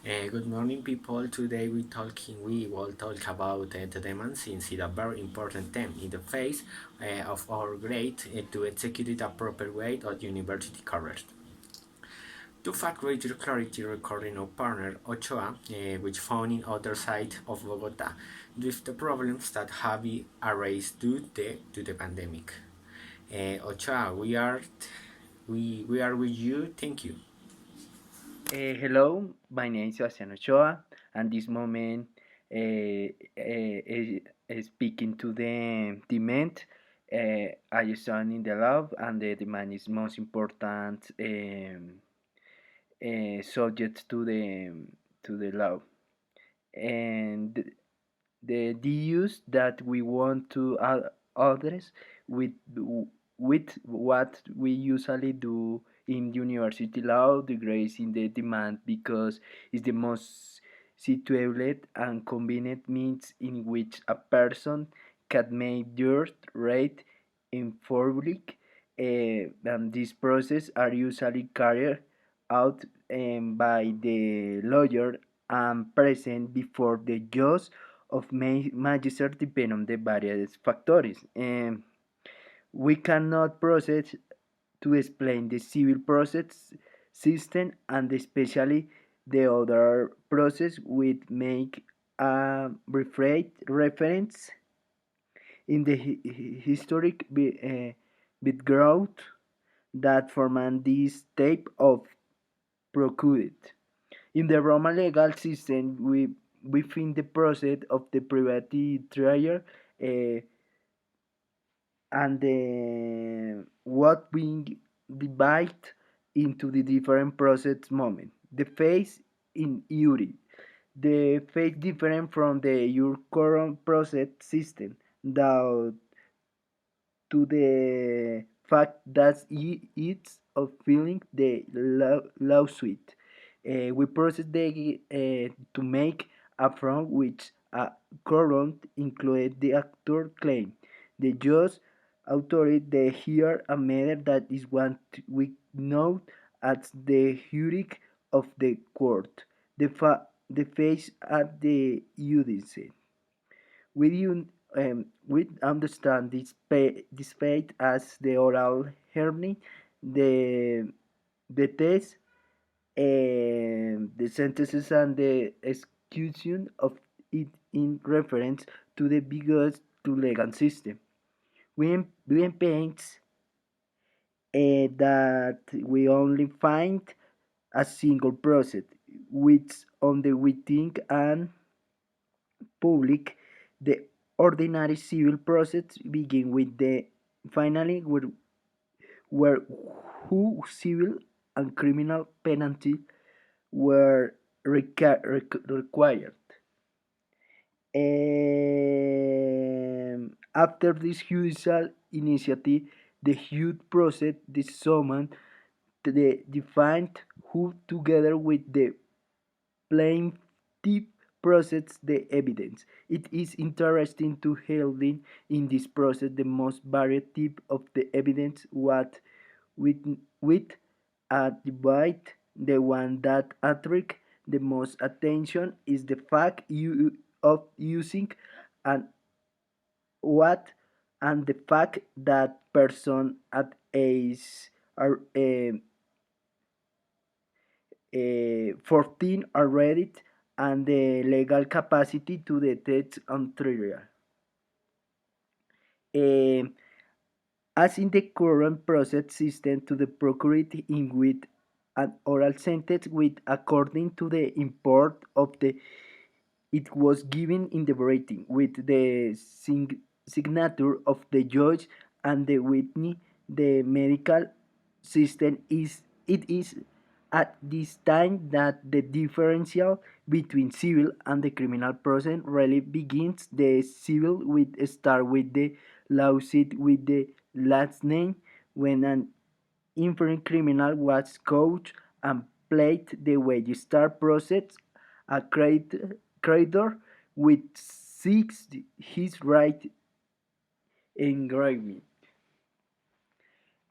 Good morning, people. Today we will talk about the demand since it's a very important theme in the face of our grade to execute a proper way of university career. To fact greater clarity recording our partner Ochoa, which found in other side of Bogota, with the problems that have been arisen due to the pandemic. Ochoa, we are with you. Thank you. Hello, my name is Sebastian Ochoa, and this moment speaking to the demand. I study in the lab, and the demand is most important subject to the law. And the use that we want to address with with what we usually do in university law degrees in the demand because it's the most suitable and convenient means in which a person can make their right in public, and these processes are usually carried out by the lawyer and present before the judge of magistrate depend on the various factors. We cannot process to explain the civil process system and especially the other process which make a reference in the historic background that form this type of procured. In the Roman legal system, we find the process of the private trial uh, and what being divided into the different process moment. The phase in URI. The phase different from the your current process system down to the fact that it's of filing the lawsuit. We process to make a front which a current include the actor claim. The judge authority the here a matter that is what we know as the hearing of the court. The face at the audience. We understand this fate as the oral hearing, the the test, the sentences, and the execution of it in reference to the biggest to legal system. We paints that we only find a single process, which on the we think and public, the ordinary civil process begin with the finally where who civil and criminal penalty were required. After this judicial initiative, the huge process, the summon, the defined who together with the plaintiff process the evidence. It is interesting to holding in this process the most varied type of the evidence what with with a debate the one that attract the most attention is the fact of using and what and the fact that person at age are 14 are ready and the legal capacity to detect Ontario. Um, as in the current process system to the procurate in with an oral sentence with according to the import of the it was given in the writing with the signature of the judge and the witness. The medical system is it is at this time that the differential between civil and the criminal process really begins. The civil will start with the lawsuit with the last name when an inferent criminal was caught and played the way you start process. A creditor with seeks his right engraving.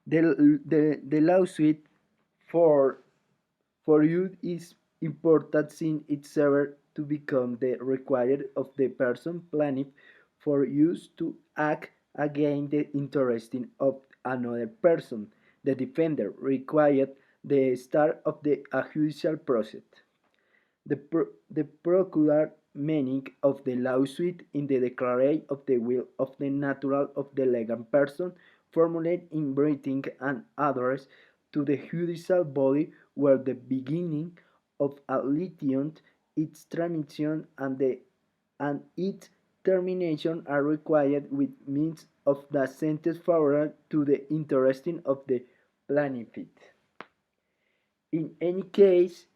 The lawsuit for for you is important since it serves to become the required of the person planned for use to act against the interest of another person. The defender required the start of the judicial process. The procular meaning of the lawsuit in the declaration of the will of the natural of the legal person formulated in writing and addressed to the judicial body where the beginning of a litigation, its transmission and its termination are required with means of the sentence favorable to the interest of the plaintiff. In any case,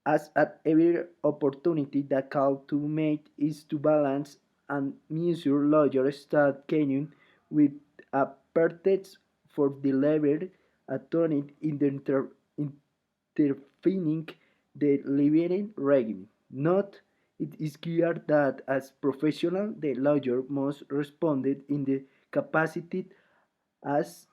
as at every opportunity, the call to make is to balance and measure lawyer stat canon with a pretext for deliberate attorney in the intervening the living regime. Note, it is clear that as professional, the lawyer must respond in the capacity as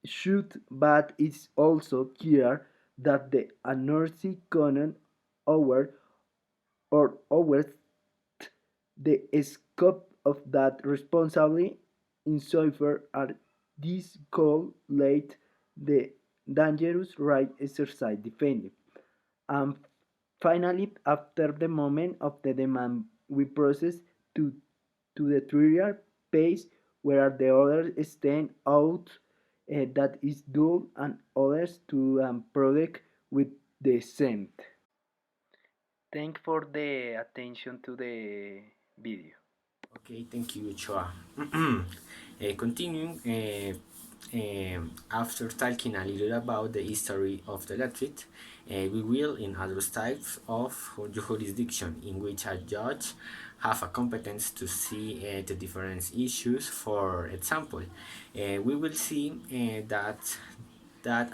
should, but it's also clear that the anarchy canon over over the scope of that responsibility insofar as this call late the dangerous right exercise defended. And finally, after the moment of the demand, we process to, to the trial phase where the others stand out that is due and others to product with the same. Thank for the attention to the video. Okay, thank you, Choa. Continuing, after talking a little about the history of the electorate, we will in other types of jurisdiction in which a judge have a competence to see the different issues. For example, we will see that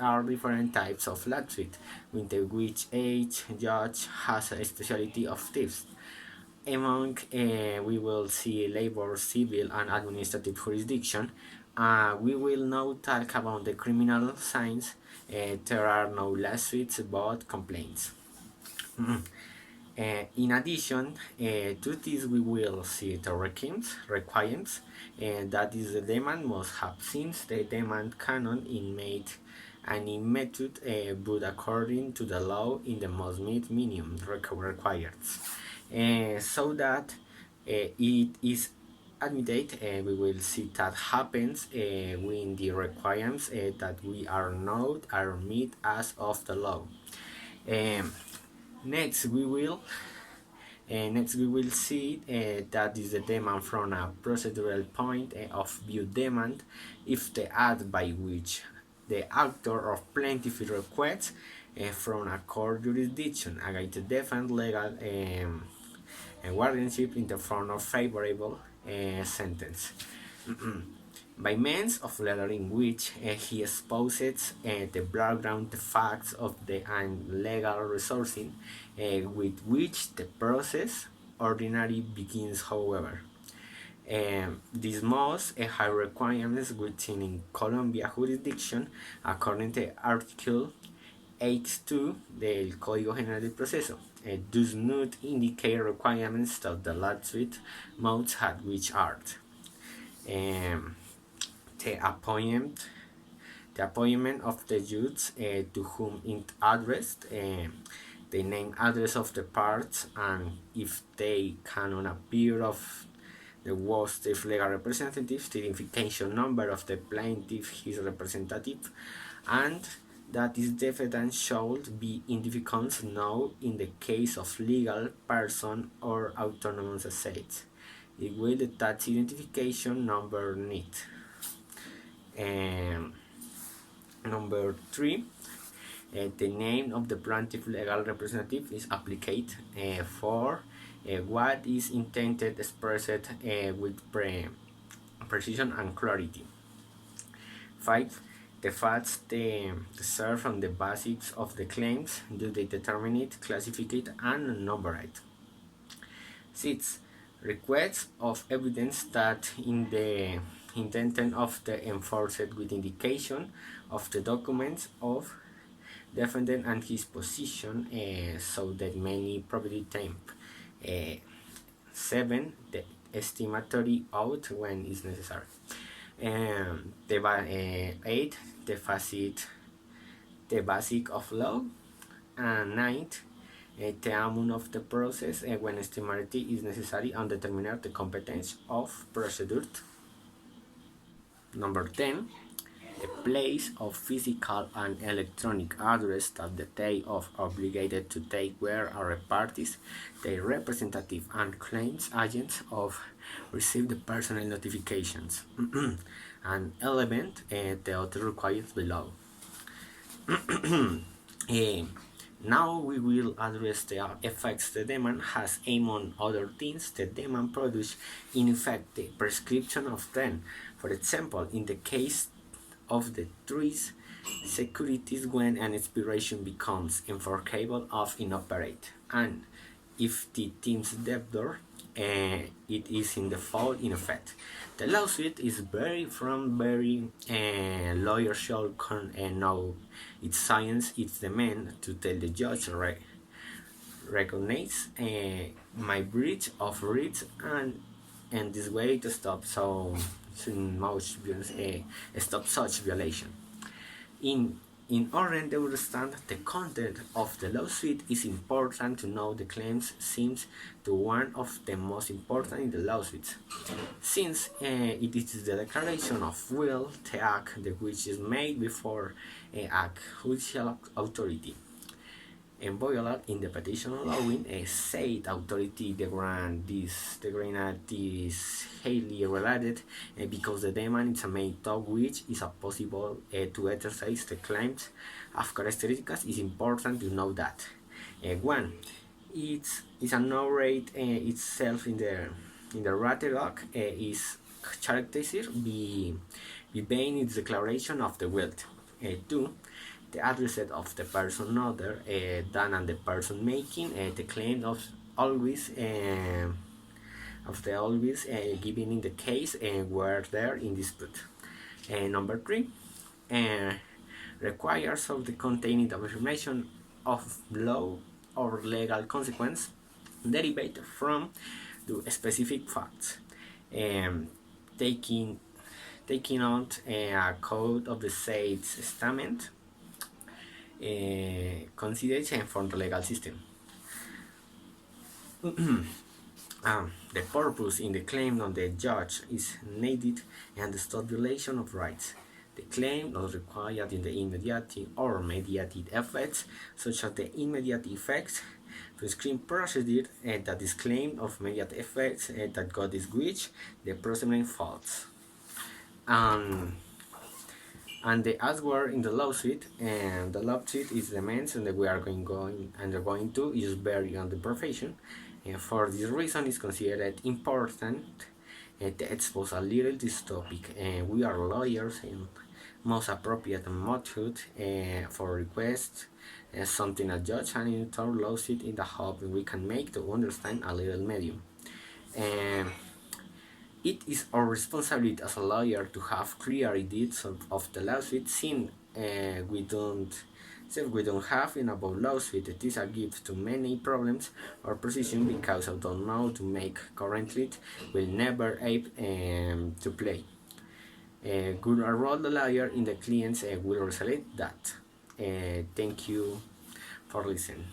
are different types of electorate, with which each judge has a specialty of tips. Among we will see labor, civil, and administrative jurisdiction. We will now talk about the criminal science. There are no lawsuits but complaints. In addition to this, we will see the requirements, that is the demand must have since the demand canon in made and in method, but according to the law in the most meet minimum required, so that it is admitted. We will see that happens when the requirements that we are not are met as of the law. Um, Next, we will see that is the demand from a procedural point of view demand if the act by which the actor of plaintiff requests from a court jurisdiction against the defend legal guardianship in the form of favorable sentence. By means of letter in which he exposes the background, the facts of the legal resourcing with which the process ordinarily begins, however. This must have requirements within in Colombia jurisdiction according to Article 8.2 del Código General del Proceso. Does not indicate requirements that the lawsuit must have, which are the appointment of the judge to whom it addressed, the name, address of the parts, and if they cannot appear of the worst if legal representatives, the identification number of the plaintiff, his representative, and that is defendant should be individuals known in the case of legal person or autonomous assets. It will the tax identification number need. Number 3, the name of the plaintiff legal representative is applied for what is intended expressed with precision and clarity. 5. The facts serve from the basics of the claims do they determine it, classify it, and number it. 6. Requests of evidence that in the intention of the enforced with indication of the documents of defendant and his position, so that many property temp. 7. The estimatory out when is necessary. 8. The basic of law. And 9. The amount of the process when estimatority is necessary and determine the competence of procedure. Number 10. The place of physical and electronic address that the they of obligated to take where are parties, the representative and claims agents of receive the personal notifications. And 11. The other required below. Now we will address the effects the demand has. Among other things, the demand produce in effect the prescription of them. For example, in the case of the trees securities, when an expiration becomes enforceable of inoperate, and if the team's debtor it is in default in effect. The lawsuit is very lawyer should know its science, its demand to tell the judge recognize my breach of rights, and this way to stop stop such violation. In order to understand the content of the lawsuit, it's important to know the claims seems to one of the most important in the lawsuits, since it is the declaration of will, the act which is made before a judicial authority. And violate in the petition allowing a said authority the grant is highly related because the demand is a method which is possible to exercise the claims of characteristics. Is important to know that. One, it's a no rate itself in the Ratterlock is characterized by its declaration of the will. 2. The address of the person other than and the person making the claim of always given in the case where there in dispute. Number 3. Requires of the containing the information of law or legal consequence derived from the specific facts. Taking out a code of the said testament. Consideration for the legal system. The purpose in the claim of the judge is needed and the stop violation of rights. The claim not required in the immediate or mediated effects, such as the immediate effects to screen procedure that is claimed of immediate effects that got is which the proceeding faults. And the answer in the lawsuit, and the lawsuit is the means and we are going to is very on the profession, and for this reason it's considered important to expose a little this topic. We are lawyers and most appropriate method for request something a judge and in our lawsuit in the hope we can make to understand a little medium. It is our responsibility as a lawyer to have clear ideas of the lawsuit, since we don't have in about lawsuit. It is a gift to many problems or position because I don't know to make currently will never able to play. Good role the lawyer in the clients will resolve that. Thank you for listening.